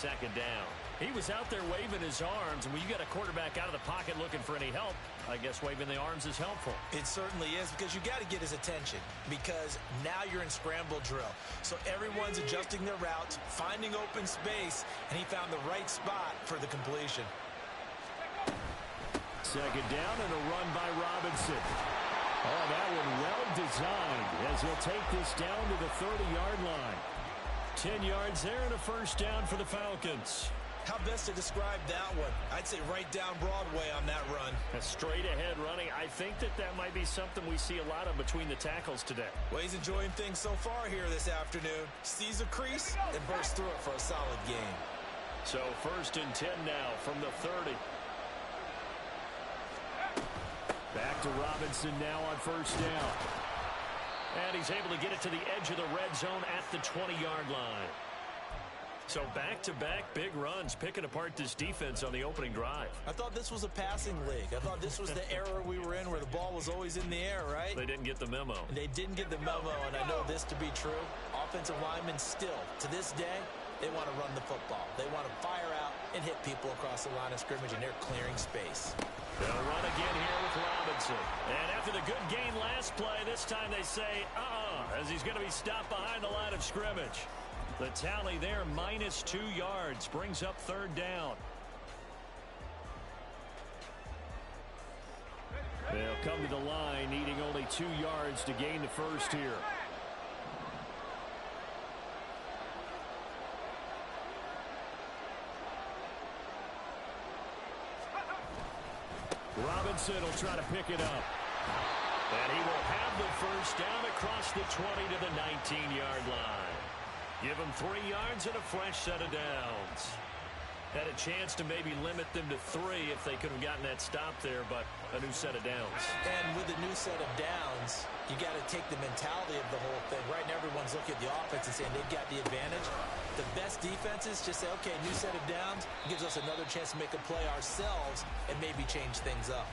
second down. He was out there waving his arms, and when you got a quarterback out of the pocket looking for any help, I guess waving the arms is helpful. It certainly is, because you got to get his attention, because now you're in scramble drill. So everyone's adjusting their routes, finding open space, and he found the right spot for the completion. Second down and a run by Robinson. Oh, that one well designed as he'll take this down to the 30-yard line. 10 yards there and a first down for the Falcons. How best to describe that one? I'd say right down Broadway on that run. A straight-ahead running. I think that might be something we see a lot of between the tackles today. Well, he's enjoying things so far here this afternoon. Sees a crease and bursts through it for a solid gain. So first and 10 now from the 30. Back to Robinson now on first down. And he's able to get it to the edge of the red zone at the 20-yard line. So back-to-back big runs, picking apart this defense on the opening drive. I thought this was a passing league. I thought this was the era we were in where the ball was always in the air, right? They didn't get the memo. They didn't get the memo, and I know this to be true. Offensive linemen still, to this day, they want to run the football. They want to fire out and hit people across the line of scrimmage, and they're clearing space. They'll run again here with Robinson. And after the good gain last play, this time they say, as he's going to be stopped behind the line of scrimmage. The tally there, -2 yards, brings up third down. They'll come to the line, needing only 2 yards to gain the first here. Robinson will try to pick it up. And he will have the first down across the 20 to the 19-yard line. Give him 3 yards and a fresh set of downs. Had a chance to maybe limit them to 3 if they could have gotten that stop there, but a new set of downs. And with a new set of downs, you got to take the mentality of the whole thing. Right now, everyone's looking at the offense and saying they've got the advantage. The best defenses just say, okay, new set of downs gives us another chance to make a play ourselves and maybe change things up.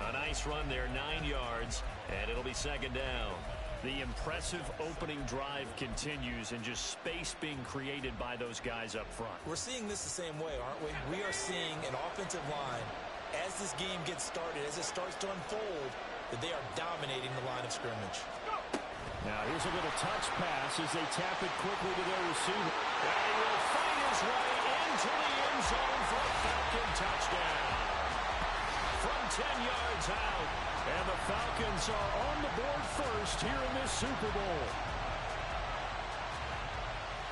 A nice run there, 9 yards, and it'll be second down. The impressive opening drive continues, and just space being created by those guys up front. We're seeing this the same way, aren't we? We are seeing an offensive line, as this game gets started, as it starts to unfold, that they are dominating the line of scrimmage. Now here's a little touch pass as they tap it quickly to their receiver. And he will find his way into the end zone for a Falcon touchdown. From 10 yards out, and the Falcons are on the board first here in this Super Bowl.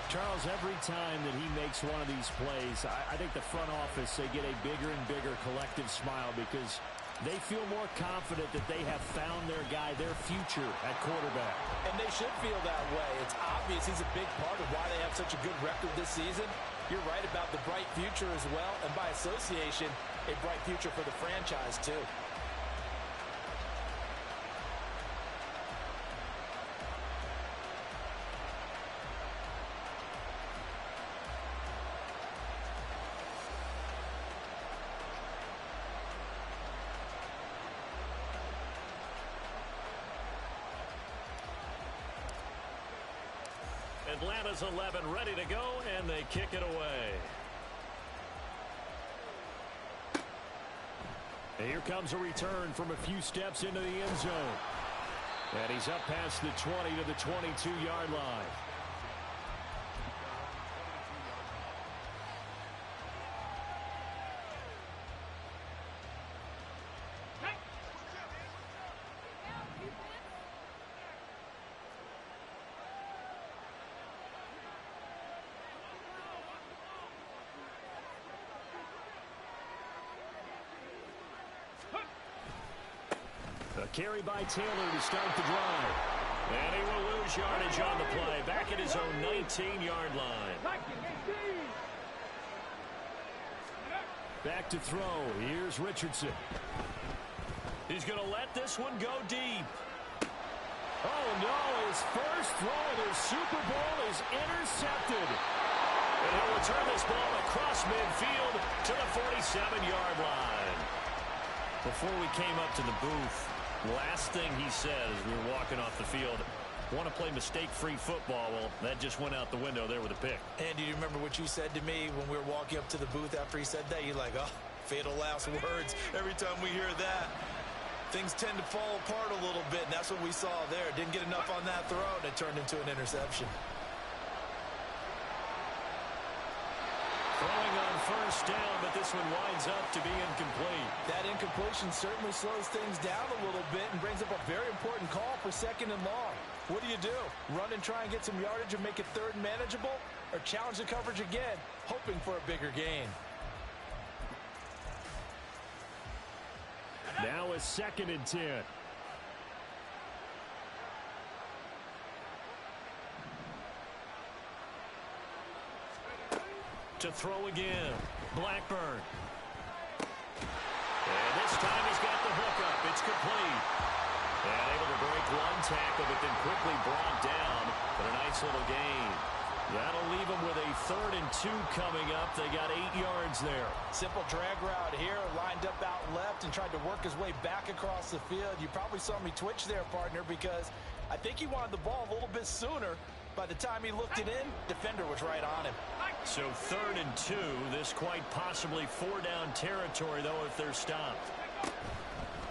Charles, every time that he makes one of these plays, I think the front office, they get a bigger and bigger collective smile because they feel more confident that they have found their guy, their future at quarterback. And they should feel that way. It's obvious he's a big part of why they have such a good record this season. You're right about the bright future as well, and by association, a bright future for the franchise too. Atlanta's 11 ready to go, and they kick it away. And here comes a return from a few steps into the end zone. And he's up past the 20 to the 22-yard line. A carry by Taylor to start the drive. And he will lose yardage on the play. Back at his own 19-yard line. Back to throw. Here's Richardson. He's going to let this one go deep. Oh, no. His first throw of the Super Bowl is intercepted. And he'll return this ball across midfield to the 47-yard line. Before we came up to the booth, last thing he said as we were walking off the field, want to play mistake-free football. Well, that just went out the window there with a pick. And do you remember what you said to me when we were walking up to the booth after he said that? You're like, oh, fatal last words. Every time we hear that, things tend to fall apart a little bit, and that's what we saw there. Didn't get enough on that throw, and it turned into an interception. Throwing on first down, but this one winds up to be incomplete. That incompletion certainly slows things down a little bit and brings up a very important call for 2nd and long. What do? Run and try and get some yardage and make it 3rd and manageable? Or challenge the coverage again, hoping for a bigger gain? Now a 2nd and 10. To throw again, Blackburn. And this time he's got the hook up. It's complete. And able to break one tackle, but then quickly brought down. But a nice little gain. That'll leave them with a 3rd and 2 coming up. They got 8 yards there. Simple drag route here, lined up out left and tried to work his way back across the field. You probably saw me twitch there, partner, because I think he wanted the ball a little bit sooner. By the time he looked it in, defender was right on him. So 3rd and 2. This quite possibly 4-down territory, though, if they're stopped.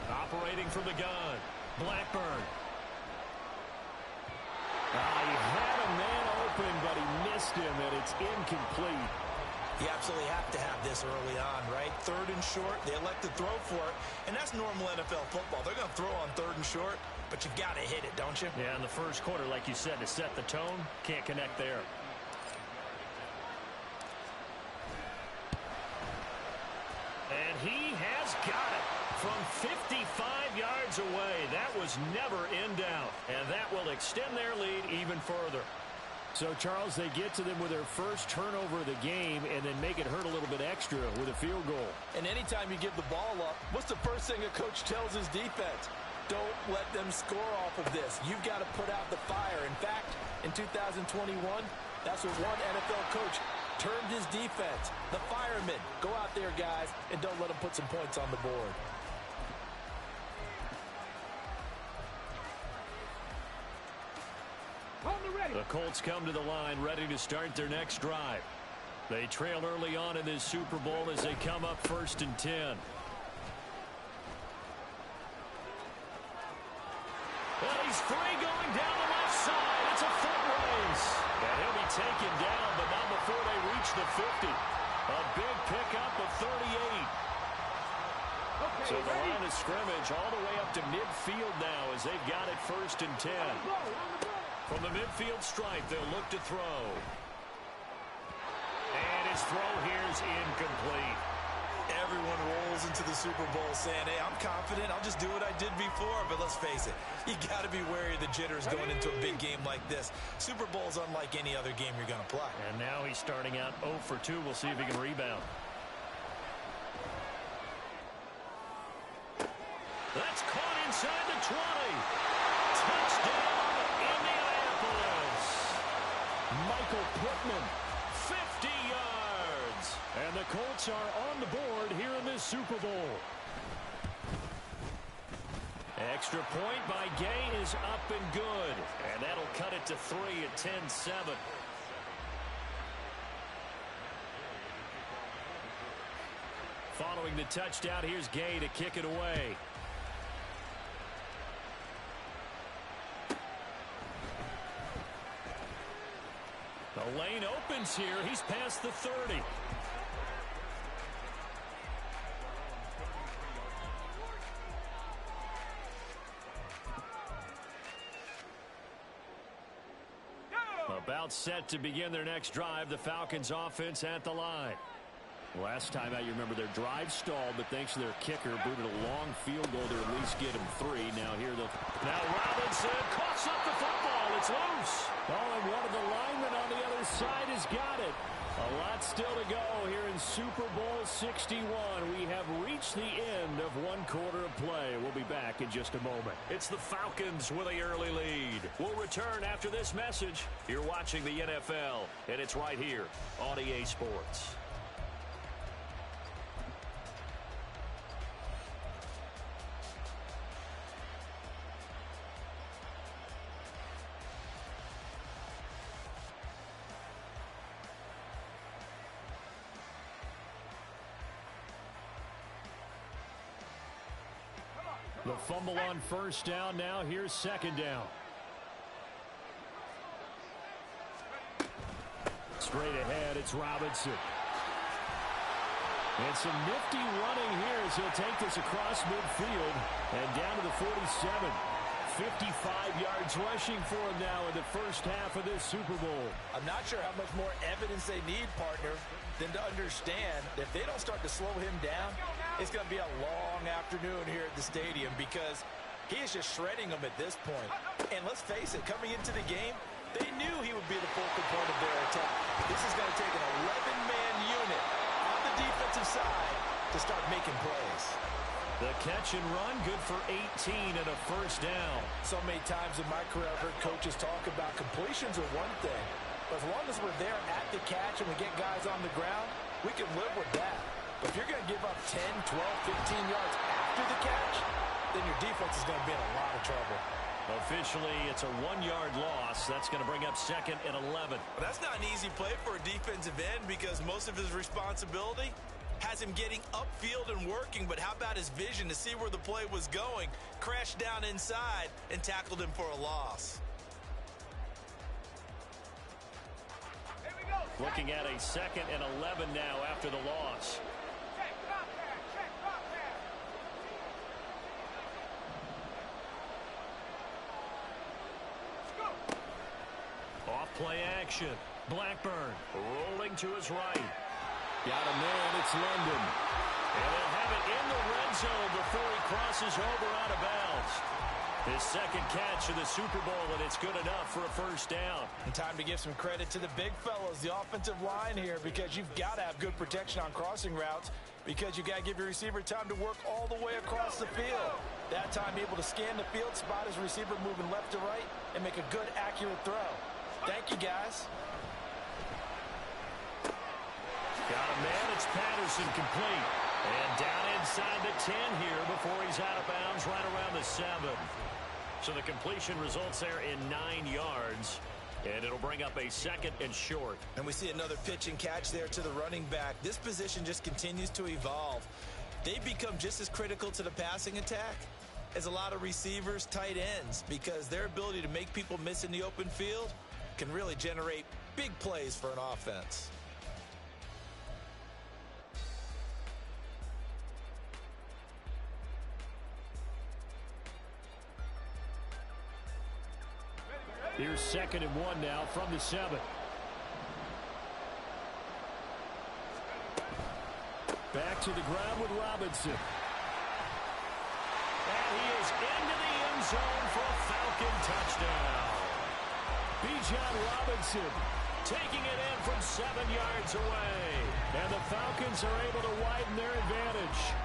Operating from the gun, Blackburn. He had a man open, but he missed him, and it's incomplete. You absolutely have to have this early on, right? 3rd and short, they elect to throw for it, and that's normal NFL football. They're going to throw on 3rd and short, but you got to hit it, don't you? Yeah, in the first quarter, like you said, to set the tone, can't connect there. And he has got it from 55 yards away. That was never in doubt, and that will extend their lead even further. So, Charles, they get to them with their first turnover of the game and then make it hurt a little bit extra with a field goal. And anytime you give the ball up, what's the first thing a coach tells his defense? Don't let them score off of this. You've got to put out the fire. In fact, in 2021, that's what one NFL coach termed his defense. The firemen. Go out there, guys, and don't let them put some points on the board. The Colts come to the line ready to start their next drive. They trail early on in this Super Bowl as they come up 1st and 10. Well, he's free going down the left side. It's a foot race. And he'll be taken down, but not before they reach the 50. A big pickup of 38. So the line of scrimmage all the way up to midfield now as they've got it 1st and 10. From the midfield stripe, they'll look to throw. And his throw here's incomplete. Everyone rolls into the Super Bowl saying, hey, I'm confident. I'll just do what I did before. But let's face it, you got to be wary of the jitters going into a big game like this. Super Bowl's unlike any other game you're going to play. And now he's starting out 0 for 2. We'll see if he can rebound. That's caught inside the 20. Touchdown, Indianapolis. Michael Pittman. 50 yards. And the Colts are on the board here in this Super Bowl. Extra point by Gay is up and good. And that'll cut it to 3 at 10-7. Following the touchdown, here's Gay to kick it away. The lane opens here. He's past the 30. About set to begin their next drive. The Falcons offense at the line. Last time out, you remember their drive stalled, but thanks to their kicker, booted a long field goal to at least get him 3. Now Robinson coughs up the football. It's loose. Oh, and one of the linemen on the other side has got it. A lot still to go here in Super Bowl 61. We have reached the end of one quarter of play. We'll be back in just a moment. It's the Falcons with an early lead. We'll return after this message. You're watching the NFL, and it's right here on EA Sports. The fumble on first down. Now here's second down. Straight ahead, it's Robinson. And some nifty running here as he'll take this across midfield and down to the 47. 55 yards rushing for him now in the first half of this Super Bowl. I'm not sure how much more evidence they need, partner, than to understand that if they don't start to slow him down, it's going to be a long afternoon here at the stadium because he is just shredding them at this point. And let's face it, coming into the game, they knew he would be the focal point of their attack. This is going to take an 11-man unit on the defensive side to start making plays. The catch and run, good for 18 and a first down. So many times in my career, I've heard coaches talk about completions are one thing. But as long as we're there at the catch and we get guys on the ground, we can live with that. But if you're going to give up 10, 12, 15 yards after the catch, then your defense is going to be in a lot of trouble. Officially, it's a 1-yard loss. That's going to bring up second and 11. Well, that's not an easy play for a defensive end because most of his responsibility has him getting upfield and working, but how about his vision to see where the play was going, crashed down inside, and tackled him for a loss. Looking at a second and 11 now after the loss. Off play action. Blackburn rolling to his right. Got a man, it's London. And they'll have it in the red zone before he crosses over out of bounds. His second catch of the Super Bowl, and it's good enough for a first down. And time to give some credit to the big fellas, the offensive line here, because you've got to have good protection on crossing routes because you've got to give your receiver time to work all the way across the field. That time able to scan the field, spot his receiver moving left to right, and make a good, accurate throw. Thank you, guys. Got a man, it's Patterson complete. And down inside the 10 here before he's out of bounds right around the 7. So the completion results there in 9 yards. And it'll bring up a second and short. And we see another pitch and catch there to the running back. This position just continues to evolve. They become just as critical to the passing attack as a lot of receivers, tight ends, because their ability to make people miss in the open field can really generate big plays for an offense. Here's second and 1 now from the 7. Back to the ground with Robinson. And he is into the end zone for a Falcon touchdown. Bijan Robinson taking it in from 7 yards away. And the Falcons are able to widen their advantage.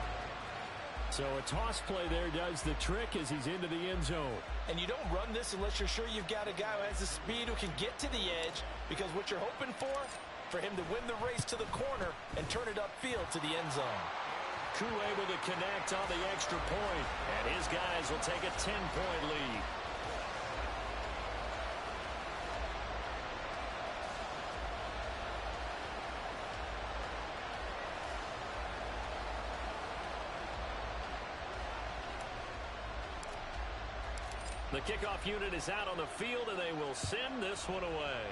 So a toss play there does the trick as he's into the end zone. And you don't run this unless you're sure you've got a guy who has the speed who can get to the edge, because what you're hoping for him to win the race to the corner and turn it upfield to the end zone. Koo able to connect on the extra point, and his guys will take a 10-point lead. The kickoff unit is out on the field, and they will send this one away.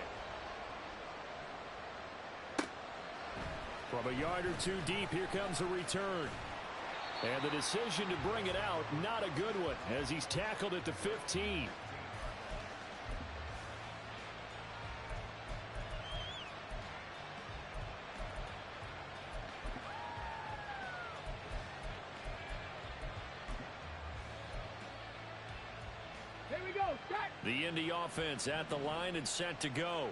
From a yard or two deep, here comes a return. And the decision to bring it out, not a good one, as he's tackled at the 15. The Indy offense at the line and set to go.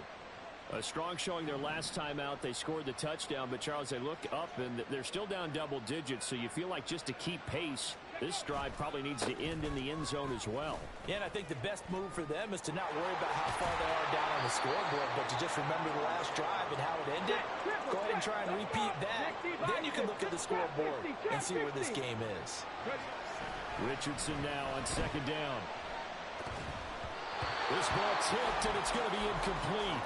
A strong showing their last time out. They scored the touchdown, but Charles, they look up and they're still down double digits, so you feel like just to keep pace, this drive probably needs to end in the end zone as well. Yeah, and I think the best move for them is to not worry about how far they are down on the scoreboard, but to just remember the last drive and how it ended. Go ahead and try and repeat that. Then you can look at the scoreboard and see where this game is. Richardson now on second down. This ball tipped, and it's going to be incomplete.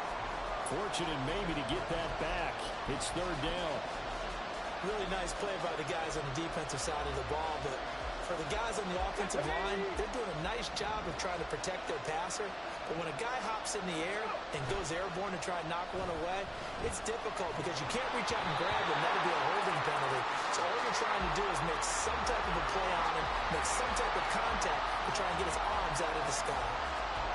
Fortunate maybe to get that back. It's third down. Really nice play by the guys on the defensive side of the ball, but For the guys on the offensive line, they're doing a nice job of trying to protect their passer. But when a guy hops in the air and goes airborne to try and knock one away, it's difficult because you can't reach out and grab him. That would be a holding penalty. So all you're trying to do is make some type of a play on him, make some type of contact to try and get his arms out of the sky.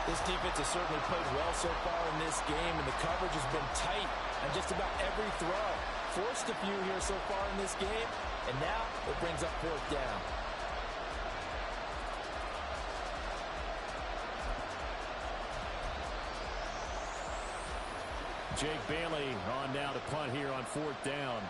This defense has certainly played well so far in this game, and the coverage has been tight on just about every throw. Forced a few here so far in this game, and now it brings up fourth down. Jake Bailey on now to punt here on fourth down.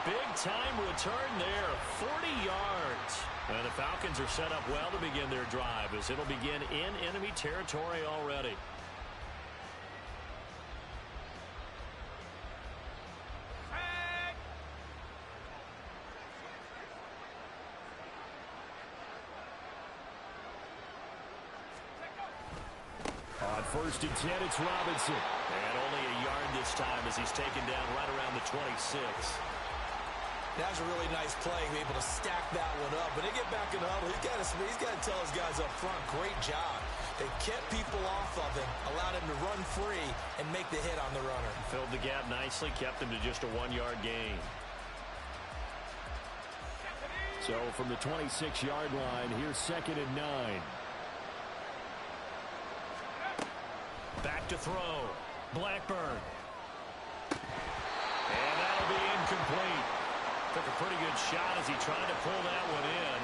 Big-time return there, 40 yards. And the Falcons are set up well to begin their drive as it'll begin in enemy territory already. On first and 10, it's Robinson. And only a yard this time as he's taken down right around the 26. That was a really nice play, able to stack that one up. When they get back in the huddle, he's got to tell his guys up front, great job. They kept people off of him, allowed him to run free and make the hit on the runner. Filled the gap nicely, kept him to just a 1-yard gain. So from the 26-yard line, here's 2nd and 9. Back to throw. Blackburn. And that'll be incomplete. Took a pretty good shot as he tried to pull that one in.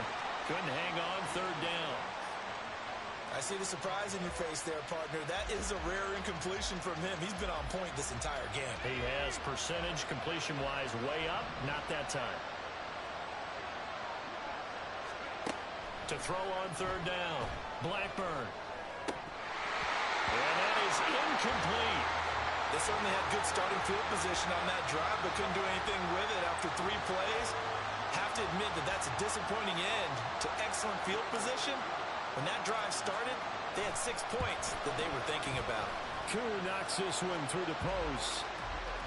Couldn't hang on, third down. I see the surprise in your face there, partner. That is a rare incompletion from him. He's been on point this entire game. He has percentage completion-wise way up. Not that time. To throw on third down. Blackburn. And that is incomplete. They certainly had good starting field position on that drive, but couldn't do anything with it after 3 plays. Have to admit that that's a disappointing end to excellent field position. When that drive started, they had 6 points that they were thinking about. Koo knocks this one through the post.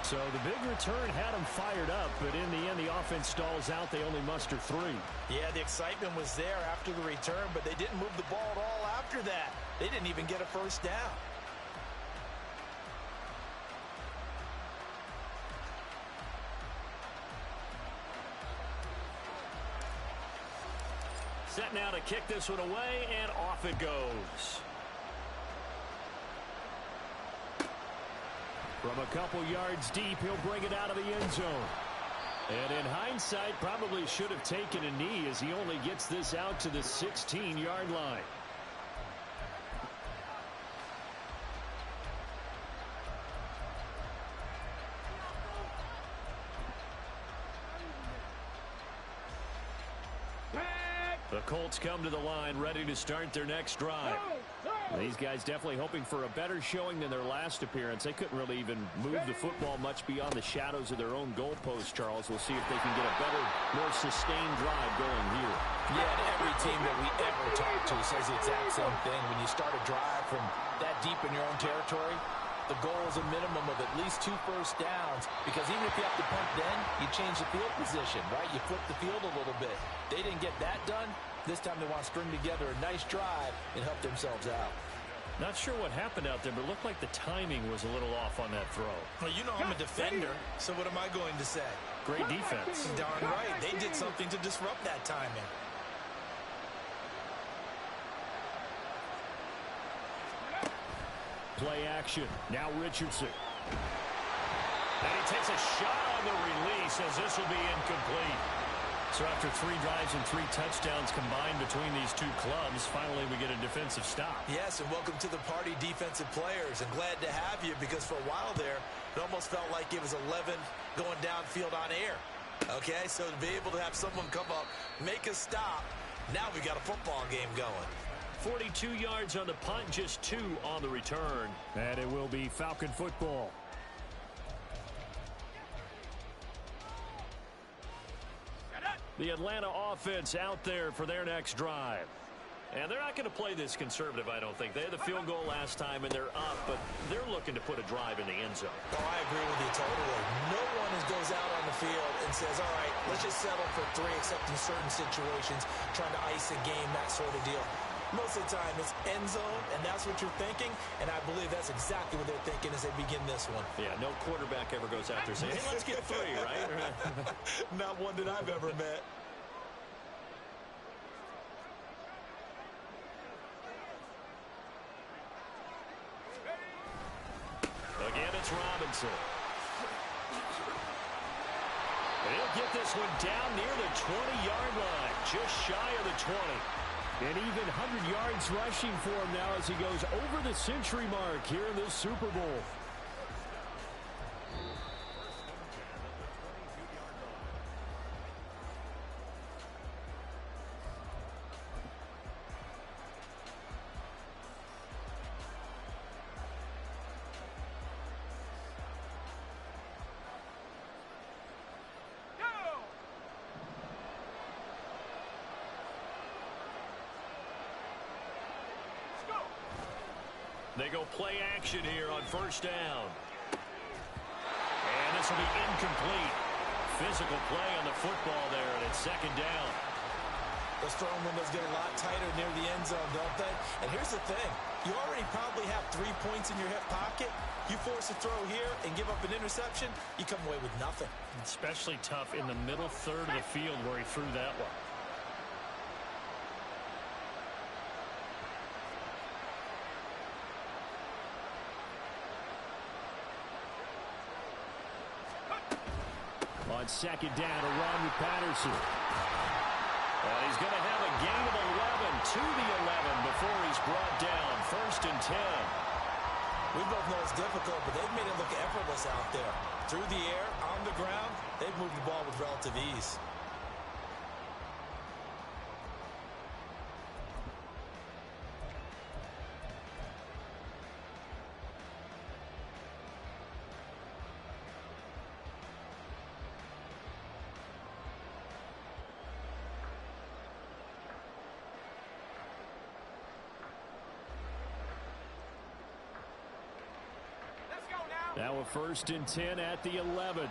So the big return had them fired up, but in the end, the offense stalls out. They only muster 3. Yeah, the excitement was there after the return, but they didn't move the ball at all after that. They didn't even get a first down. Set now to kick this one away, and off it goes. From a couple yards deep, he'll bring it out of the end zone. And in hindsight, probably should have taken a knee as he only gets this out to the 16-yard line. The Colts come to the line ready to start their next drive. These guys definitely hoping for a better showing than their last appearance. They couldn't really even move the football much beyond the shadows of their own goalpost, Charles. We'll see if they can get a better, more sustained drive going here. Yeah, and every team that we ever talk to says the exact same thing. When you start a drive from that deep in your own territory, the goal is a minimum of at least 2 first downs, because even if you have to punt then, you change the field position, right? You flip the field a little bit. They didn't get that done. This time they want to string together a nice drive and help themselves out. Not sure what happened out there, but it looked like the timing was a little off on that throw. Well, you know I'm a defender, so what am I going to say? Great defense. Darn right. They did something to disrupt that timing. Play action. Now Richardson. And he takes a shot on the release as this will be incomplete. So after 3 drives and 3 touchdowns combined between these two clubs, finally we get a defensive stop. Yes, and welcome to the party, defensive players. And glad to have you, because for a while there, it almost felt like it was 11 going downfield on air. Okay, so to be able to have someone come up, make a stop, now we got a football game going. 42 yards on the punt, just 2 on the return. And it will be Falcon football. The Atlanta offense out there for their next drive. And they're not going to play this conservative, I don't think. They had the field goal last time, and they're up, but they're looking to put a drive in the end zone. Oh, I agree with you totally. No one goes out on the field and says, all right, let's just settle for 3, except in certain situations, trying to ice a game, that sort of deal. Most of the time, it's end zone, and that's what you're thinking, and I believe that's exactly what they're thinking as they begin this one. Yeah, no quarterback ever goes out there saying, hey, let's get 3, right? Not one that I've ever met. Again, it's Robinson. And he'll get this one down near the 20-yard line, just shy of the 20. And even 100 yards rushing for him now as he goes over the century mark here in this Super Bowl. They go play action here on first down. And this will be incomplete. Physical play on the football there, and it's second down. Those throwing windows get a lot tighter near the end zone, don't they? And here's the thing. You already probably have 3 points in your hip pocket. You force a throw here and give up an interception, you come away with nothing. Especially tough in the middle third of the field where he threw that one. On second down, a run with Patterson. And he's going to have a gain of 11 to the 11 before he's brought down. First and 10. We both know it's difficult, but they've made it look effortless out there. Through the air, on the ground, they've moved the ball with relative ease. Now a first and 10 at the 11.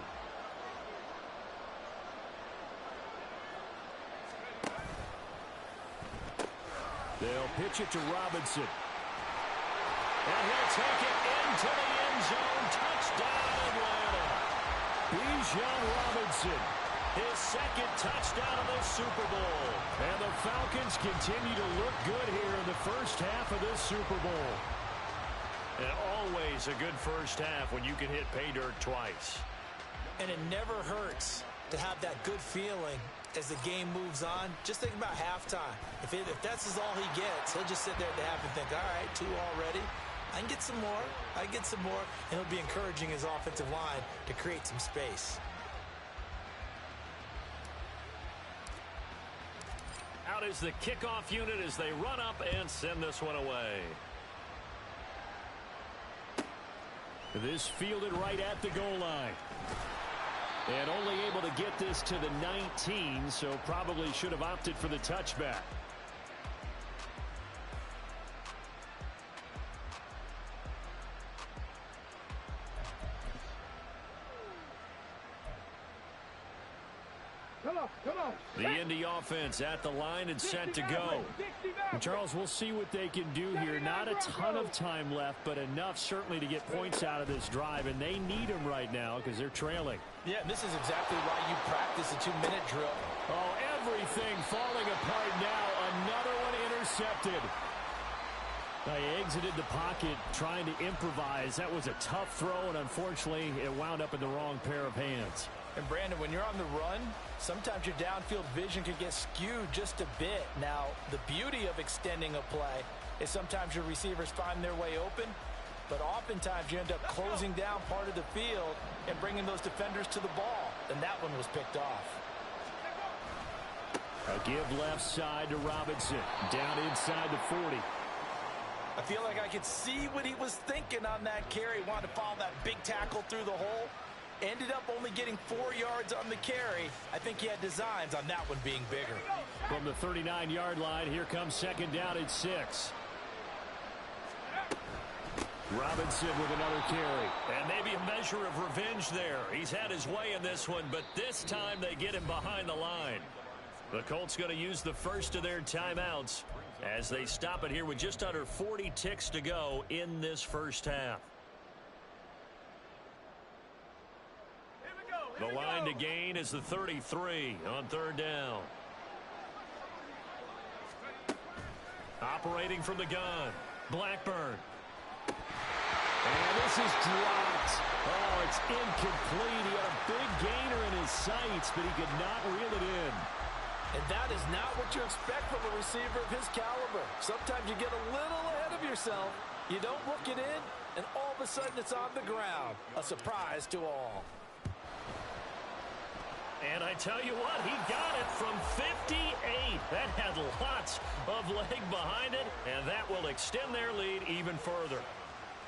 They'll pitch it to Robinson. And he'll take it into the end zone. Touchdown, Atlanta. Bijan Robinson. His second touchdown of the Super Bowl. And the Falcons continue to look good here in the first half of this Super Bowl. And always a good first half when you can hit pay dirt twice. And it never hurts to have that good feeling as the game moves on. Just think about halftime. If that's all he gets, he'll just sit there at the half and think, all right, 2 already. I can get some more. I can get some more. And he'll be encouraging his offensive line to create some space. Out is the kickoff unit as they run up and send this one away. This fielded right at the goal line. And only able to get this to the 19, so probably should have opted for the touchback. The Indy offense at the line and set to go. And Charles, we'll see what they can do here. Not a ton of time left, but enough certainly to get points out of this drive, and they need them right now because they're trailing. Yeah, this is exactly why you practice a 2-minute drill. Oh, everything falling apart now. Another one intercepted. They exited the pocket trying to improvise. That was a tough throw, and unfortunately, it wound up in the wrong pair of hands. And Brandon, when you're on the run, sometimes your downfield vision can get skewed just a bit. Now, the beauty of extending a play is sometimes your receivers find their way open, but oftentimes you end up closing down part of the field and bringing those defenders to the ball. And that one was picked off. A give left side to Robinson. Down inside the 40. I feel like I could see what he was thinking on that carry. Wanted to follow that big tackle through the hole. Ended up only getting 4 yards on the carry. I think he had designs on that one being bigger. From the 39-yard line, here comes second down at 6. Robinson with another carry. And maybe a measure of revenge there. He's had his way in this one, but this time they get him behind the line. The Colts going to use the first of their timeouts as they stop it here with just under 40 ticks to go in this first half. The line to gain is the 33 on third down. Operating from the gun, Blackburn. And this is dropped. Oh, it's incomplete. He had a big gainer in his sights, but he could not reel it in. And that is not what you expect from a receiver of his caliber. Sometimes you get a little ahead of yourself. You don't look it in, and all of a sudden it's on the ground. A surprise to all. And I tell you what, he got it from 58. That had lots of leg behind it, and that will extend their lead even further.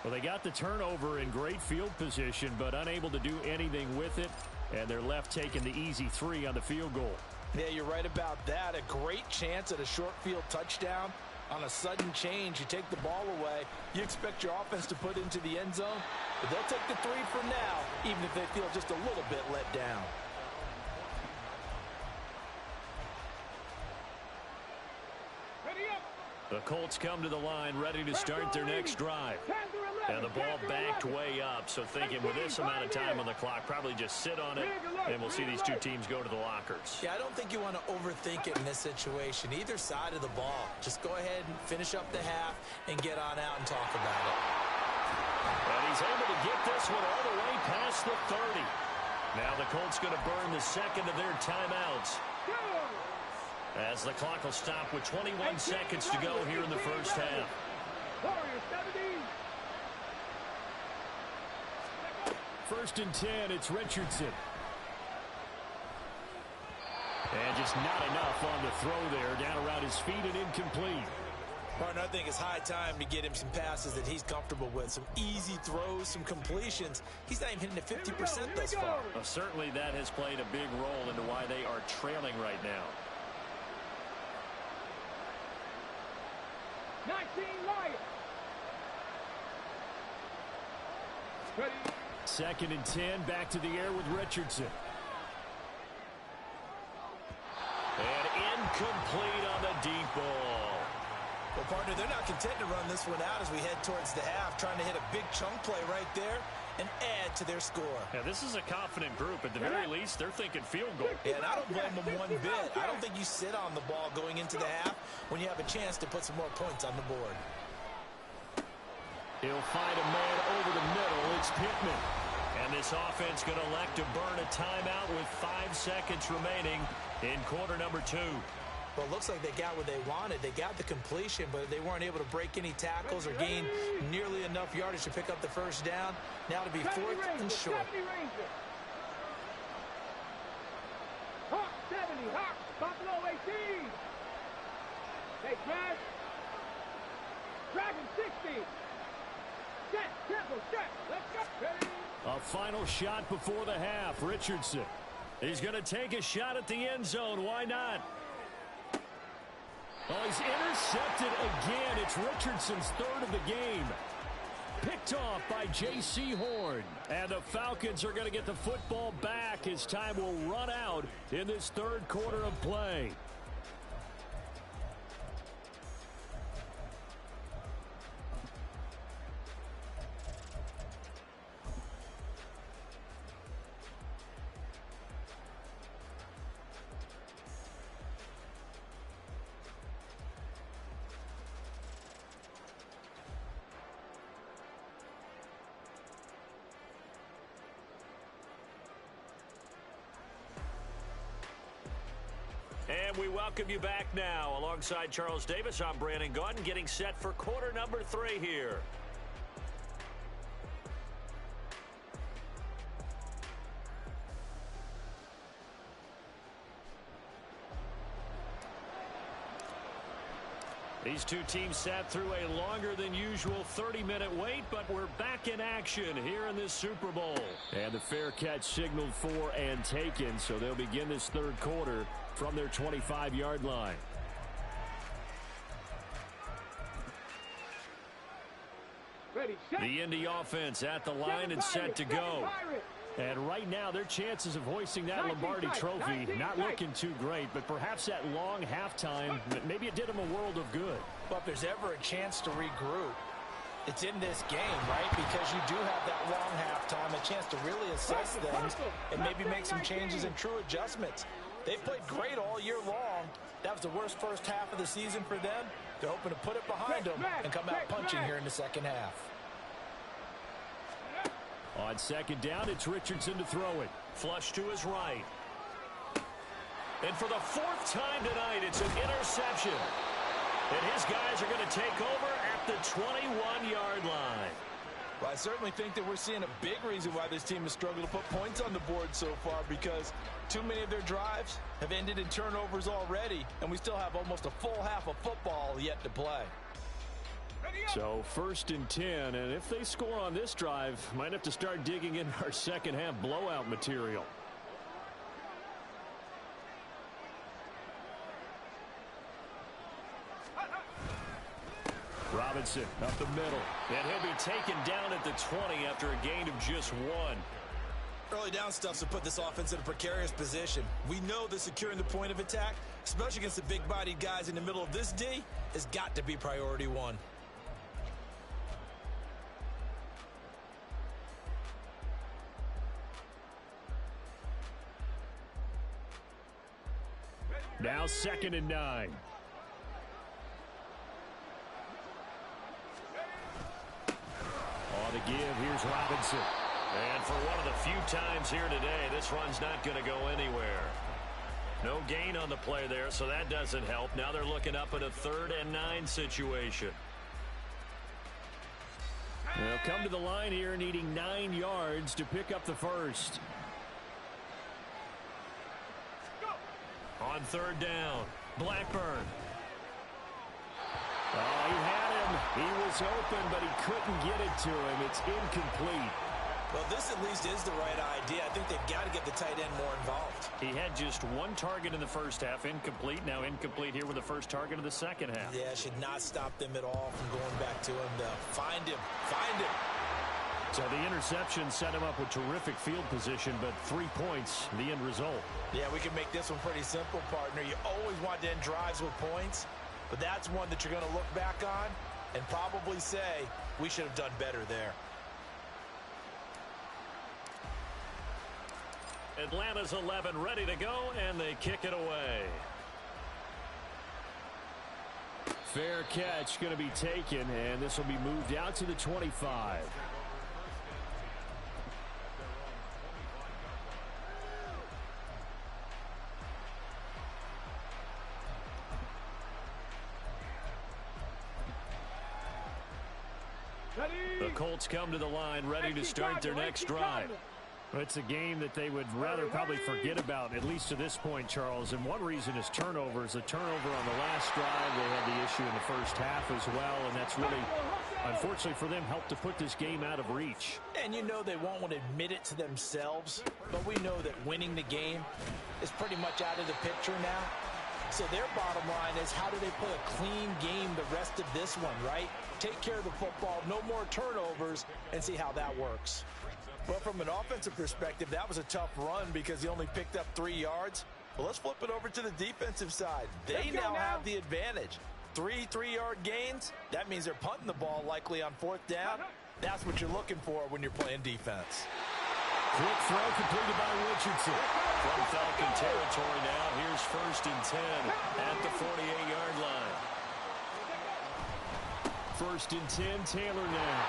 Well, they got the turnover in great field position, but unable to do anything with it, and they're left taking the easy 3 on the field goal. Yeah, you're right about that. A great chance at a short field touchdown. On a sudden change, you take the ball away. You expect your offense to put into the end zone, but they'll take the 3 for now, even if they feel just a little bit let down. The Colts come to the line ready to start their next drive. And the ball backed way up, so thinking with this amount of time on the clock, probably just sit on it, and we'll see these two teams go to the lockers. Yeah, I don't think you want to overthink it in this situation. Either side of the ball. Just go ahead and finish up the half and get on out and talk about it. And he's able to get this one all the way past the 30. Now the Colts going to burn the second of their timeouts, as the clock will stop with 21 seconds to go here in the first half. First and 10, it's Richardson. And just not enough on the throw there. Down around his feet and incomplete. Partner, I think it's high time to get him some passes that he's comfortable with. Some easy throws, some completions. He's not even hitting the 50% thus far. Well, certainly that has played a big role into why they are trailing right now. 19 Lions. Ready. Second and 10, back to the air with Richardson. And incomplete on the deep ball. Well, partner, they're not content to run this one out as we head towards the half, trying to hit a big chunk play right there and add to their score. Yeah, this is a confident group. At the very least, they're thinking field goal. Yeah, and I don't blame them one bit. I don't think you sit on the ball going into the half when you have a chance to put some more points on the board. He'll find a man over the middle. It's Pittman. And this offense going to elect to burn a timeout with 5 seconds remaining in quarter number 2. Well, it looks like they got what they wanted. They got the completion, but they weren't able to break any tackles or gain nearly enough yardage to pick up the first down. Now to be 4th and short. Hawk 70, Hawk, Buffalo 18. Hey, Crash. Dragon 60. Set, tempo, set. Let's go. Ready. A final shot before the half. Richardson. He's going to take a shot at the end zone. Why not? Oh, he's intercepted again. It's Richardson's 3rd of the game. Picked off by J.C. Horn. And the Falcons are going to get the football back as time will run out in this 3rd quarter of play. And we welcome you back now. Alongside Charles Davis, I'm Brandon Gaudin, getting set for quarter number 3 here. These two teams sat through a longer than usual 30-minute wait, but we're back in action here in this Super Bowl. And the fair catch signaled for and taken, so they'll begin this third quarter from their 25-yard line. Ready, set. The Indy offense at the line and set to go. And right now, their chances of hoisting that Lombardi trophy not looking too great, but perhaps that long halftime, maybe it did them a world of good. But if there's ever a chance to regroup, it's in this game, right? Because you do have that long halftime, a chance to really assess things and maybe make some changes and true adjustments. They've played great all year long. That was the worst first half of the season for them. They're hoping to put it behind them and come out punching here in the second half. On second down, it's Richardson to throw it. Flush to his right. And for the fourth time tonight, it's an interception. And his guys are going to take over at the 21-yard line. Well, I certainly think that we're seeing a big reason why this team has struggled to put points on the board so far, because too many of their drives have ended in turnovers already, and we still have almost a full half of football yet to play. So 1st and 10, and if they score on this drive, might have to start digging in our second half blowout material. Robinson up the middle. And he'll be taken down at the 20 after a gain of just 1. Early down stuff's to put this offense in a precarious position. We know that securing the point of attack, especially against the big-bodied guys in the middle of this D, has got to be priority 1. Now 2nd and 9. On the give, here's Robinson. And for one of the few times here today, this run's not going to go anywhere. No gain on the play there, so that doesn't help. Now they're looking up at a 3rd and 9 situation. They'll come to the line here needing 9 yards to pick up the first. On 3rd down, Blackburn. Oh, he had him. He was open, but he couldn't get it to him. It's incomplete. Well, this at least is the right idea. I think they've got to get the tight end more involved. He had just 1 target in the first half, incomplete. Now incomplete here with the first target of the second half. Yeah, should not stop them at all from going back to him to find him. Find him. So the interception set him up with terrific field position, but 3 points, the end result. Yeah, we can make this one pretty simple, partner. You always want to end drives with points, but that's one that you're going to look back on and probably say, we should have done better there. Atlanta's 11 ready to go, and they kick it away. Fair catch going to be taken, and this will be moved out to the 25. The Colts come to the line ready to start their next drive. It's a game that they would rather probably forget about, at least to this point, Charles. And one reason is turnovers. The turnover on the last drive, they had the issue in the first half as well, and that's really, unfortunately for them, helped to put this game out of reach. And you know they won't want to admit it to themselves, but we know that winning the game is pretty much out of the picture now. So their bottom line is, how do they play a clean game the rest of this one, right? Take care of the football, no more turnovers, and see how that works. But from an offensive perspective, that was a tough run because he only picked up 3 yards. Well, let's flip it over to the defensive side. They now have the advantage. 3 3-yard gains, that means they're punting the ball likely on 4th down. That's what you're looking for when you're playing defense. Quick throw completed by Richardson. From Falcon territory now, here's 1st and 10 at the 48-yard line. 1st and 10, Taylor now.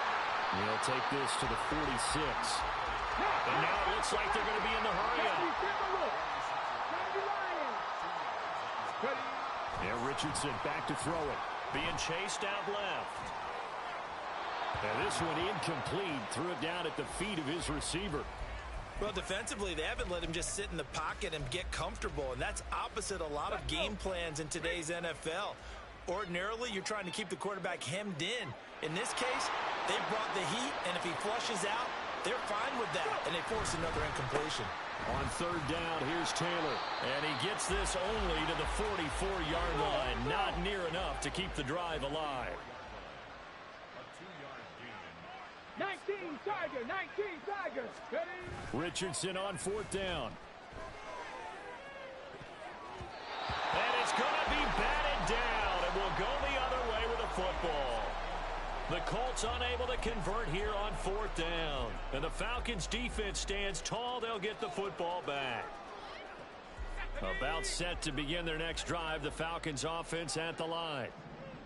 He'll take this to the 46. And now it looks like they're going to be in the hurry-up. And Richardson back to throw it. Being chased out left. And this one incomplete. Threw it down at the feet of his receiver. Well, defensively, they haven't let him just sit in the pocket and get comfortable, and that's opposite a lot of game plans in today's NFL. Ordinarily, you're trying to keep the quarterback hemmed in. In this case, they brought the heat, and if he flushes out, they're fine with that, and they force another incompletion. On third down, here's Taylor. And he gets this only to the 44-yard line. Not near enough to keep the drive alive. 19 Tiger, 19 Tiger. Ready? Richardson on fourth down. And it's going to be batted down, and will go the other way with the football. The Colts unable to convert here on fourth down. And the Falcons defense stands tall. They'll get the football back. About set to begin their next drive. The Falcons offense at the line.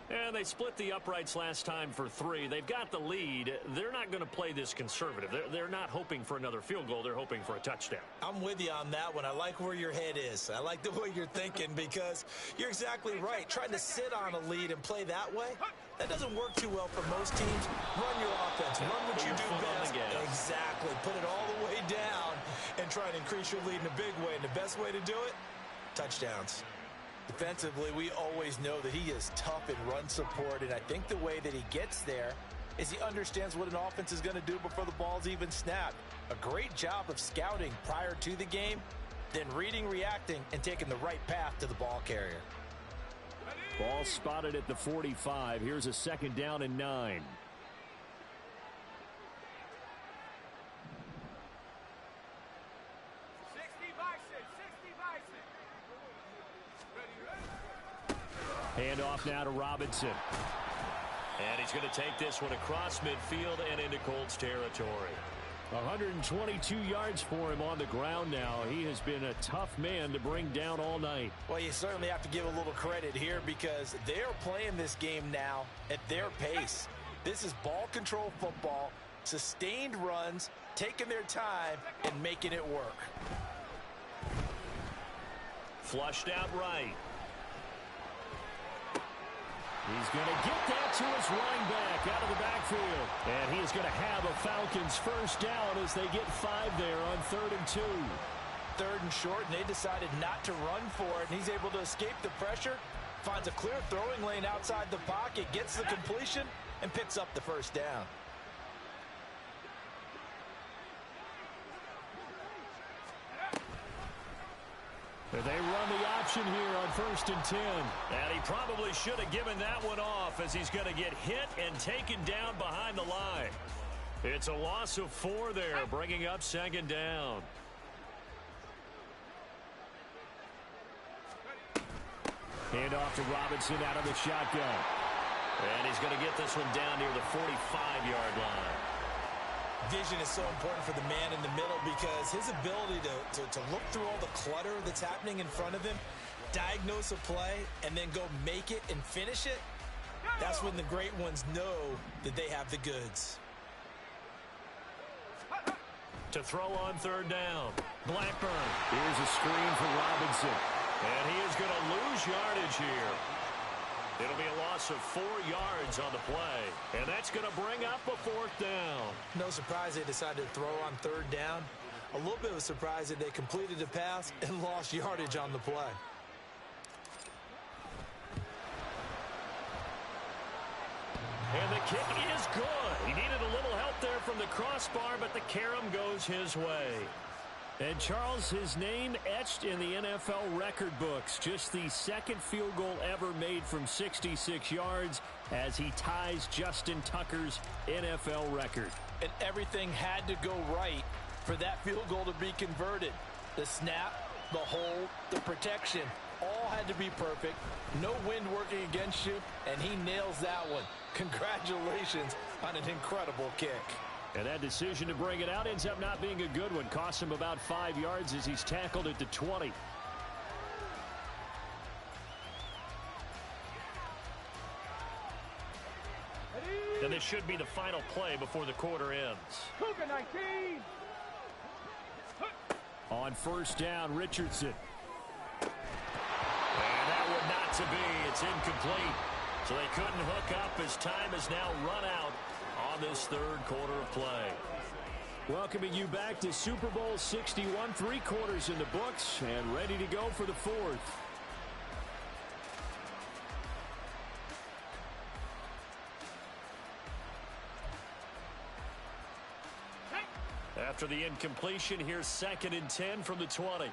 And they split the uprights last time for 3. They've got the lead. They're not going to play this conservative. They're not hoping for another field goal. They're hoping for a touchdown. I'm with you on that one. I like where your head is. I like the way you're thinking because you're exactly right. Trying to sit on a lead and play that way, that doesn't work too well for most teams. Run your offense. Run what you do best. Exactly. Put it all the way down and try to increase your lead in a big way. And the best way to do it, touchdowns. Defensively, we always know that he is tough in run support, and I think the way that he gets there is he understands what an offense is going to do before the ball's even snapped. A great job of scouting prior to the game, then reading, reacting, and taking the right path to the ball carrier. Ball spotted at the 45. Here's a second down and 9. Hand off now to Robinson. And he's going to take this one across midfield and into Colts territory. 122 yards for him on the ground now. He has been a tough man to bring down all night. Well, you certainly have to give a little credit here because they're playing this game now at their pace. This is ball control football, sustained runs, taking their time, and making it work. Flushed out right. He's going to get that to his running back out of the backfield. And he is going to have a Falcons first down as they get 5 there on 3rd and 2. 3rd and short, and they decided not to run for it, and he's able to escape the pressure, finds a clear throwing lane outside the pocket, gets the completion, and picks up the first down. They run the option here on 1st and 10. And he probably should have given that one off as he's going to get hit and taken down behind the line. It's a loss of 4 there, bringing up 2nd down. Hand off to Robinson out of the shotgun. And he's going to get this one down near the 45-yard line. Vision is so important for the man in the middle because his ability to look through all the clutter that's happening in front of him, diagnose a play, and then go make it and finish it, that's when the great ones know that they have the goods. To throw on 3rd down. Blackburn. Here's a screen for Robinson. And he is going to lose yardage here. It'll be a loss of 4 yards on the play. And that's going to bring up a 4th down. No surprise they decided to throw on 3rd down. A little bit of a surprise that they completed the pass and lost yardage on the play. And the kick is good. He needed a little help there from the crossbar, but the carom goes his way. And Charles, his name etched in the NFL record books. Just the 2nd field goal ever made from 66 yards as he ties Justin Tucker's NFL record. And everything had to go right for that field goal to be converted. The snap, the hold, the protection, all had to be perfect. No wind working against you, and he nails that one. Congratulations on an incredible kick. And that decision to bring it out ends up not being a good one. Costs him about 5 yards as he's tackled at the 20. And this should be the final play before the quarter ends. Cougar 19. On 1st down, Richardson. And that one not to be. It's incomplete. So they couldn't hook up as time is now run out on this 3rd quarter of play. Welcoming you back to Super Bowl 61. 3 quarters in the books and ready to go for the 4th. After the incompletion, here's 2nd and 10 from the 20.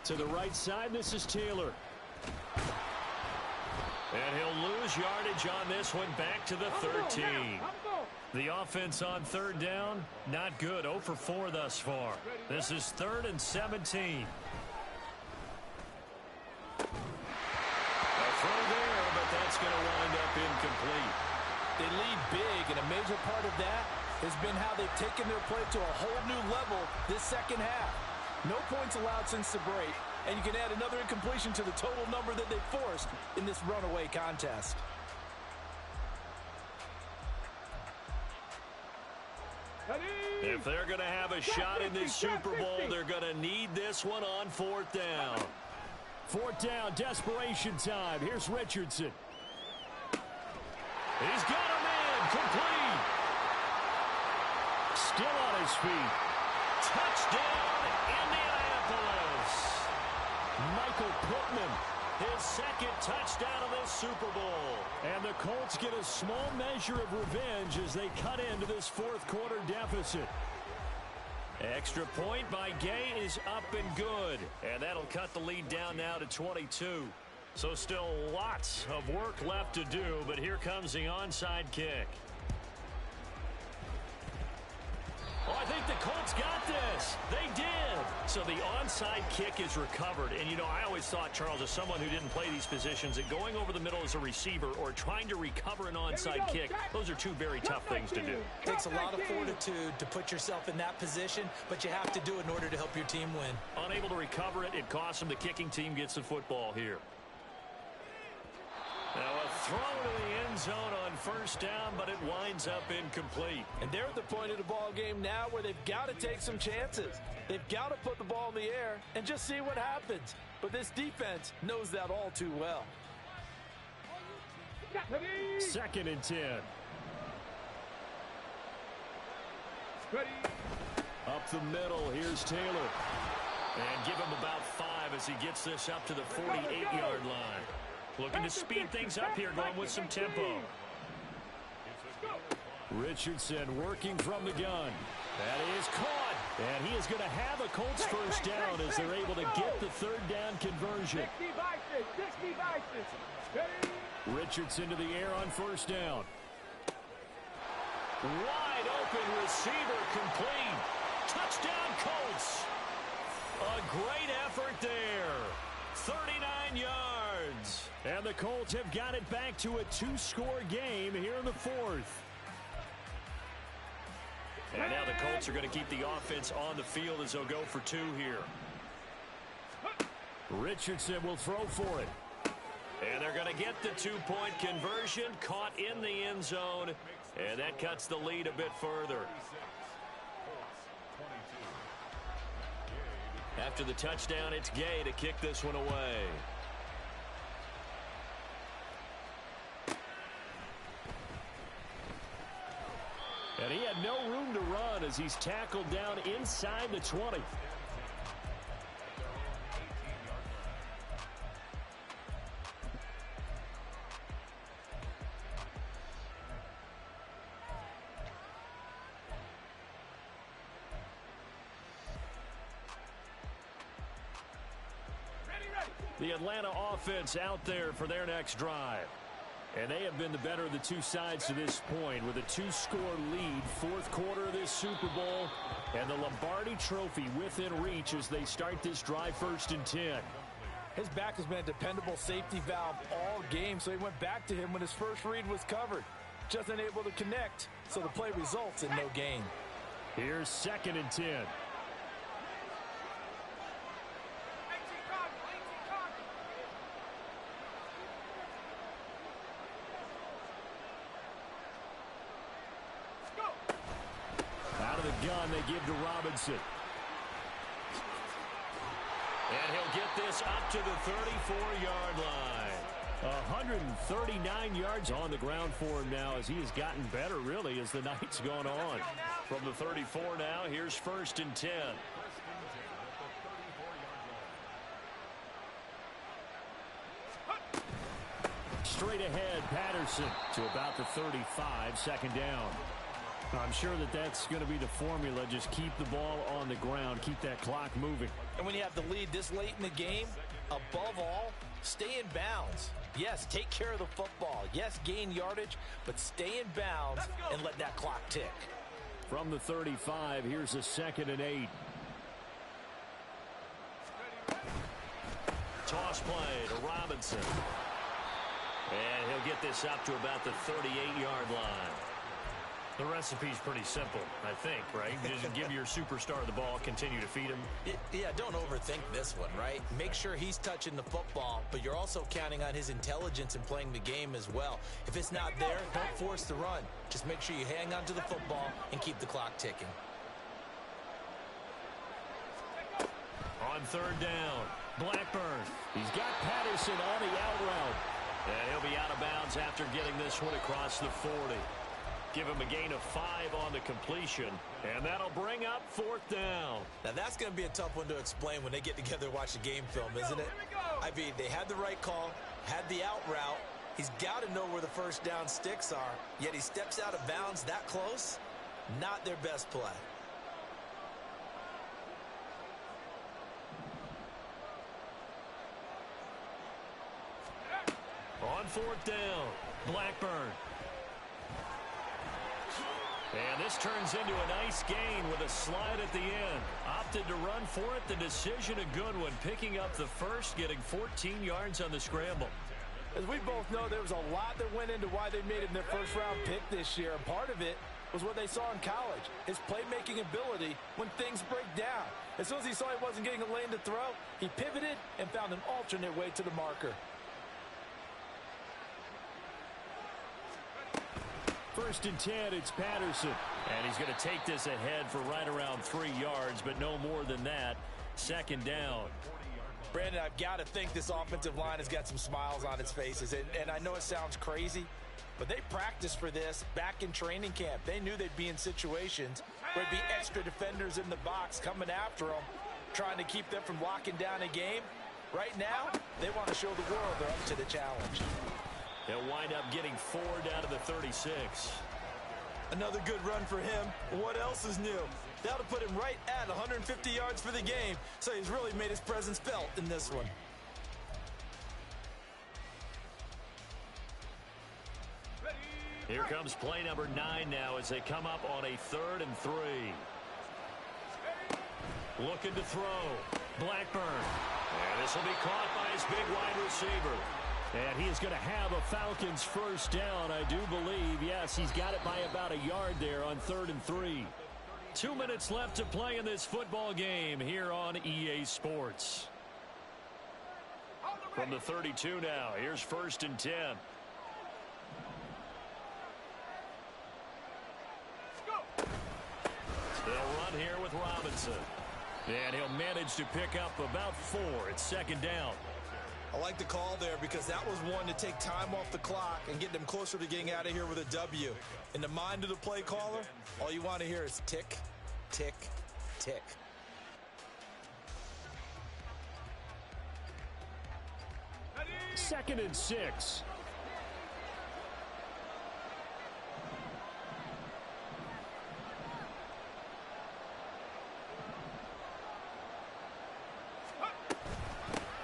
To the right side, this is Taylor. And he'll lose yardage on this one, back to the 13. The offense on 3rd down, not good. 0 for 4 thus far. This is 3rd and 17. A throw there, but that's going to wind up incomplete. They lead big, and a major part of that has been how they've taken their play to a whole new level this second half. No points allowed since the break, and you can add another incompletion to the total number that they forced in this runaway contest. If they're going to have a shot in this Super Bowl, they're going to need this one on 4th down. 4th down, desperation time. Here's Richardson. He's got a man, complete. Still on his feet. Touchdown, Indianapolis. Michael Pittman. His 2nd touchdown of this Super Bowl. And the Colts get a small measure of revenge as they cut into this 4th quarter deficit. Extra point by Gay is up and good. And that'll cut the lead down now to 22. So still lots of work left to do, but here comes the onside kick. Oh, I think the Colts got this. They did. So the onside kick is recovered. And, you know, I always thought, Charles, as someone who didn't play these positions, that going over the middle as a receiver or trying to recover an onside kick, those are two very tough things to do. It takes a lot of fortitude to put yourself in that position, but you have to do it in order to help your team win. Unable to recover it, it costs them. The kicking team gets the football here. Now a throw to the end zone on 1st down, but it winds up incomplete. And they're at the point of the ball game now where they've got to take some chances. They've got to put the ball in the air and just see what happens. But this defense knows that all too well. 2nd and 10. Up the middle, here's Taylor. And give him about 5 as he gets this up to the 48-yard line. Looking to speed things up here, going with some tempo. Richardson working from the gun. That is caught. And he is going to have a Colts 1st down as they're able to get the 3rd down conversion. Richardson to the air on 1st down. Wide open receiver, complete. Touchdown Colts. A great effort there. 39 yards. And the Colts have got it back to a 2-score game here in the 4th. And now the Colts are going to keep the offense on the field as they'll go for 2 here. Richardson will throw for it. And they're going to get the 2-point conversion, caught in the end zone, and that cuts the lead a bit further. After the touchdown, it's Gay to kick this one away. And he had no room to run as he's tackled down inside the 20. The Atlanta offense out there for their next drive. And they have been the better of the two sides to this point with a 2-score lead, 4th quarter of this Super Bowl, and the Lombardi Trophy within reach as they start this drive 1st and 10. His back has been a dependable safety valve all game, so he went back to him when his first read was covered. Just unable to connect, so the play results in no gain. Here's 2nd and 10. Out of the gun, they give to Robinson. And he'll get this up to the 34-yard line. 139 yards on the ground for him now as he has gotten better, really, as the night's gone on. From the 34 now, here's 1st and 10. straight ahead. Patterson to about the 35, second down. I'm sure that that's going to be the formula. Just keep the ball on the ground. Keep that clock moving. And when you have the lead this late in the game, above all, stay in bounds. Yes, take care of the football. Yes, gain yardage, but stay in bounds and let that clock tick. From the 35, here's a 2nd and 8. Toss play to Robinson. And he'll get this up to about the 38-yard line. The recipe's pretty simple, I think, right? Just give your superstar the ball, continue to feed him. Yeah, don't overthink this one, right? Make sure he's touching the football, but you're also counting on his intelligence in playing the game as well. If it's not there, don't force the run. Just make sure you hang on to the football and keep the clock ticking. On 3rd down, Blackburn. He's got Patterson on the out route. And he'll be out of bounds after getting this one across the 40. Give him a gain of 5 on the completion, and that'll bring up 4th down. Now, that's going to be a tough one to explain when they get together and watch the game film, isn't it? I mean, they had the right call, had the out route. He's got to know where the first down sticks are, yet he steps out of bounds that close. Not their best play. On 4th down, Blackburn. And this turns into a nice gain with a slide at the end. Opted to run for it. The decision a good one. Picking up the first, getting 14 yards on the scramble. As we both know, there was a lot that went into why they made him their first-round pick this year. And part of it was what they saw in college, his playmaking ability when things break down. As soon as he saw he wasn't getting a lane to throw, he pivoted and found an alternate way to the marker. 1st and 10, it's Patterson. And he's going to take this ahead for right around 3 yards, but no more than that. 2nd down. Brandon, I've got to think this offensive line has got some smiles on its faces. And I know it sounds crazy, but they practiced for this back in training camp. They knew they'd be in situations where there'd be extra defenders in the box coming after them, trying to keep them from locking down a game. Right now, they want to show the world they're up to the challenge. They'll wind up getting 4 down to the 36. Another good run for him. What else is new? That'll put him right at 150 yards for the game, so he's really made his presence felt in this one. Here comes play number 9 now as they come up on a 3rd and 3. Looking to throw. Blackburn. And this will be caught by his big wide receiver. And he is going to have a Falcons first down, I do believe. Yes, he's got it by about a yard there on 3rd and 3. 2 minutes left to play in this football game here on EA Sports. From the 32 now, here's 1st and 10. They'll run here with Robinson. And he'll manage to pick up about 4. It's 2nd down. I like the call there because that was one to take time off the clock and get them closer to getting out of here with a W. In the mind of the play caller, all you want to hear is tick, tick, tick. Second and 6.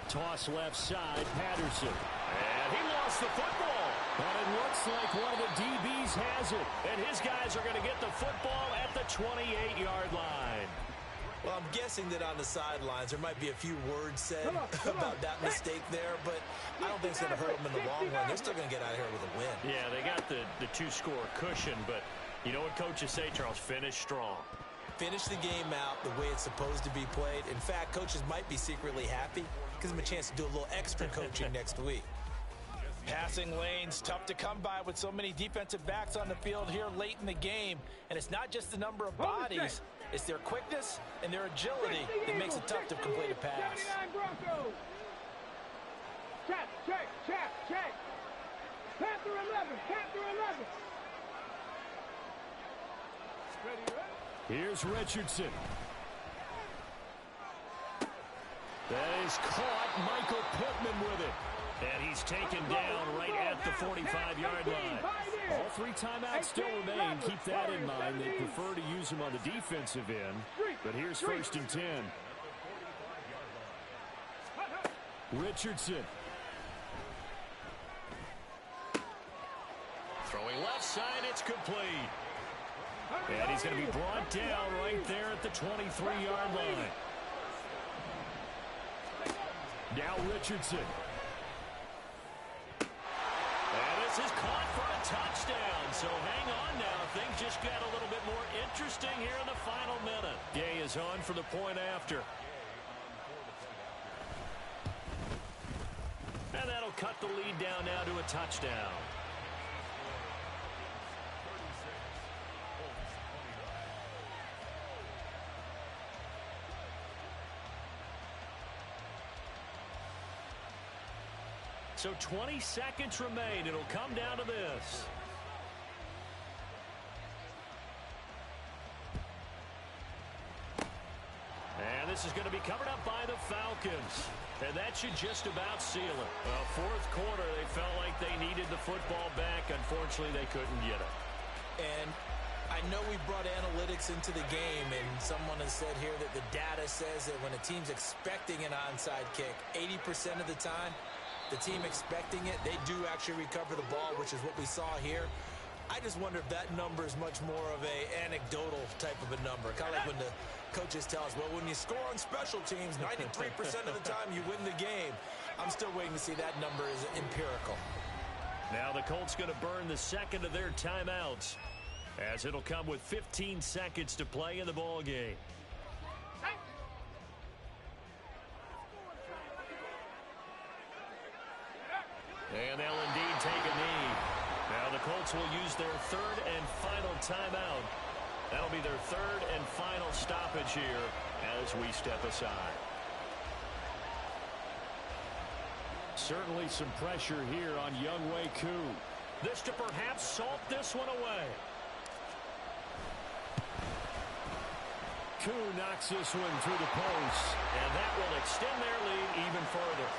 Toss left side, Patterson. And he lost the football. And it looks like one of the DBs has it. And his guys are going to get the football at the 28-yard line. Well, I'm guessing that on the sidelines there might be a few words said about that mistake there, but I don't think it's going to hurt them in the long run. They're still going to get out of here with a win. Yeah, they got the 2-score cushion, but you know what coaches say, Charles? Finish strong. Finish the game out the way it's supposed to be played. In fact, coaches might be secretly happy. Gives them a chance to do a little extra coaching next week. Passing lanes, tough to come by with so many defensive backs on the field here late in the game. And it's not just the number of bodies, it's their quickness and their agility that makes it tough to complete a pass. Check, check, check, check. Panther 11, Panther 11. Here's Richardson. That is caught. Michael Pittman with it. And he's taken down right at the 45-yard line. All 3 timeouts still remain. Keep that in mind. They prefer to use them on the defensive end. But here's 1st and 10. Richardson. Throwing left side, it's complete. And he's going to be brought down right there at the 23-yard line. Now Richardson. And this is caught for a touchdown. So hang on now. Things just got a little bit more interesting here in the final minute. Gay is on for the point after. And that'll cut the lead down now to a touchdown. So 20 seconds remain. It'll come down to this. And this is going to be covered up by the Falcons. And that should just about seal it. Well, 4th quarter, they felt like they needed the football back. Unfortunately, they couldn't get it. And I know we brought analytics into the game, and someone has said here that the data says that when a team's expecting an onside kick, 80% of the time, the team expecting it, they do actually recover the ball, which is what we saw here. I just wonder if that number is much more of a anecdotal type of a number. Kind of like when the coaches tell us, well, when you score on special teams, 93% of the time you win the game. I'm still waiting to see that number is empirical. Now the Colts going to burn the second of their timeouts, as it'll come with 15 seconds to play in the ball game. And they'll indeed take a knee. Now the Colts will use their 3rd and final timeout. That'll be their 3rd and final stoppage here as we step aside. Certainly some pressure here on Younghoe Koo. This to perhaps salt this one away. Koo knocks this one through the post. And that will extend their lead even further.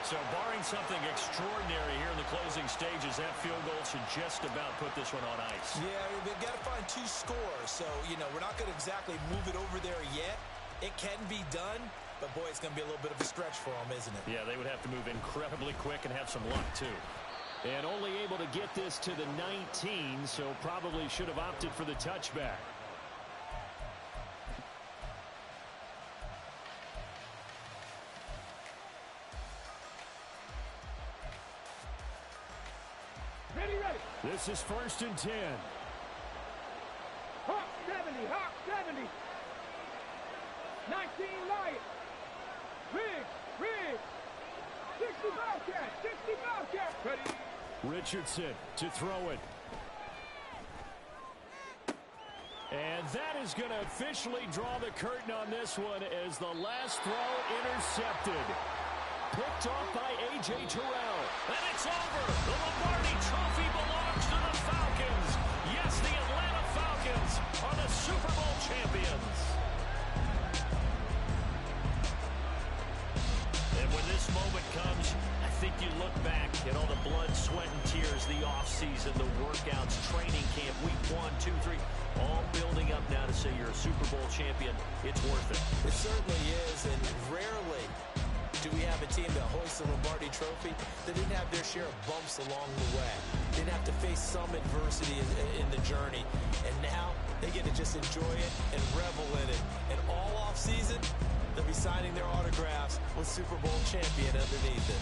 So barring something extraordinary here in the closing stages, that field goal should just about put this one on ice. Yeah, they've got to find 2 scores. So, you know, we're not going to exactly move it over there yet. It can be done, but, boy, it's going to be a little bit of a stretch for them, isn't it? Yeah, they would have to move incredibly quick and have some luck, too. And only able to get this to the 19, so probably should have opted for the touchback. Ready. This is 1st and 10. Hawk 70, Hawk 70. 19 Lions. Riggs. 60 Bobcats. Ready. Richardson to throw it. And that is going to officially draw the curtain on this one as the last throw intercepted. Picked off by A.J. Terrell. And it's over. The Lombardi Trophy belongs to the Falcons. Yes, the Atlanta Falcons are the Super Bowl champions. And when this moment comes, I think you look back at all the blood, sweat, and tears, the offseason, the workouts, training camp, week 1, 2, 3, all building up now to say you're a Super Bowl champion. It's worth it. It certainly is, and rarely do we have a team that hoists the Lombardi Trophy that didn't have their share of bumps along the way. Didn't have to face some adversity in the journey. And now they get to just enjoy it and revel in it. And all offseason, they'll be signing their autographs with Super Bowl champion underneath it.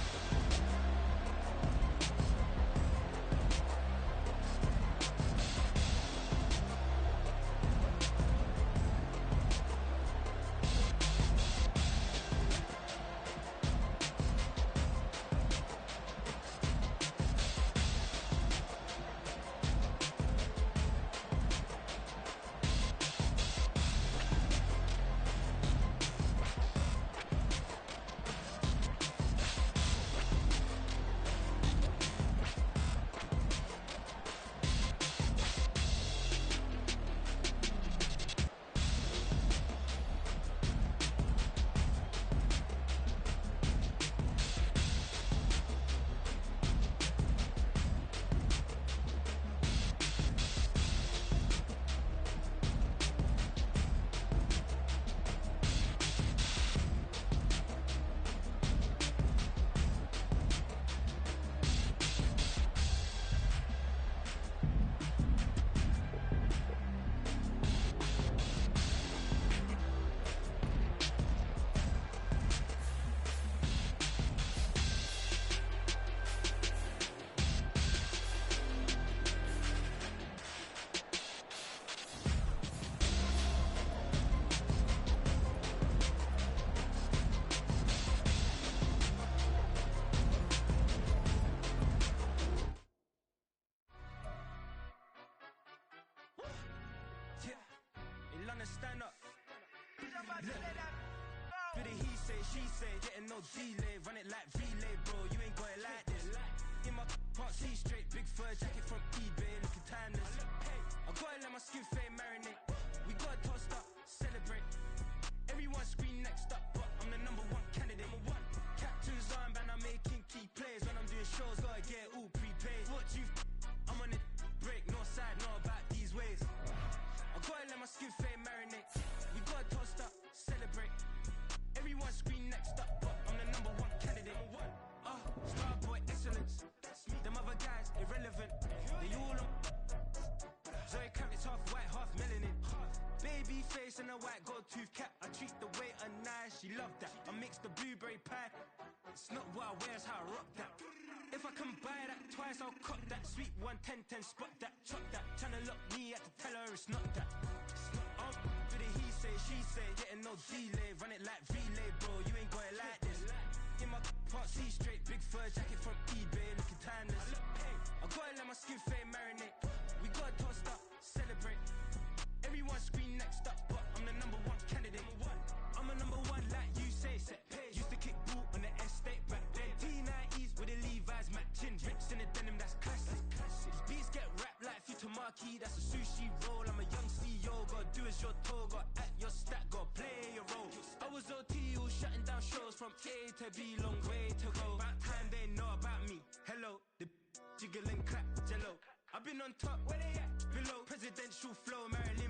stand up. Do the he say, she say, getting no delay. Run it like relay, bro, you ain't got it like this. In my part, see straight, big fur jacket from eBay, looking timeless. I gotta let my skin fade marinate. We gotta toast up, celebrate. Everyone scream next up, but I'm the #1 candidate. Captain's armband, I'm making key plays. When I'm doing shows, gotta get it all prepaid. What you I'm on it, break, no side, know about these ways. I gotta let my skin fade marinate. We gotta toast up, celebrate. Everyone scream next up, but I'm the #1 candidate. Starboy excellence. Them other guys irrelevant. They all on. Zoe Kravitz half white, half melanin. Baby face and a white gold tooth cap. I treat the waiter nice, she love that. I mix the blueberry pie. It's not what I wear, it's how I rock that. If I can buy that twice, I'll cop that. Sweet 110, spot that, chop that. Tryna lock me, I have to tell her it's not that. Do the he say, she say, getting no delay. Run it like relay, bro, you ain't got it like this. In my part, see straight, big fur jacket from eBay, looking timeless. I gotta let my skin fade marinate. We gotta toast up, celebrate. Everyone scream next up, but I'm the #1 candidate. I'm a #1 like you say, set pace. Used to kick ball on the estate back then. T90s with the Levi's matching. Rips in the denim, that's classic. These beats get wrapped like Futamaki, that's a sushi roll. I'm a young CEO, gotta do as you're told. Gotta act your stat, gotta play your role. I was OT, all shutting down shows from A to B, long way to go. About time they know about me. Hello, jiggle and clap, jello. I've been on top, where they at? Below, presidential flow, Marilyn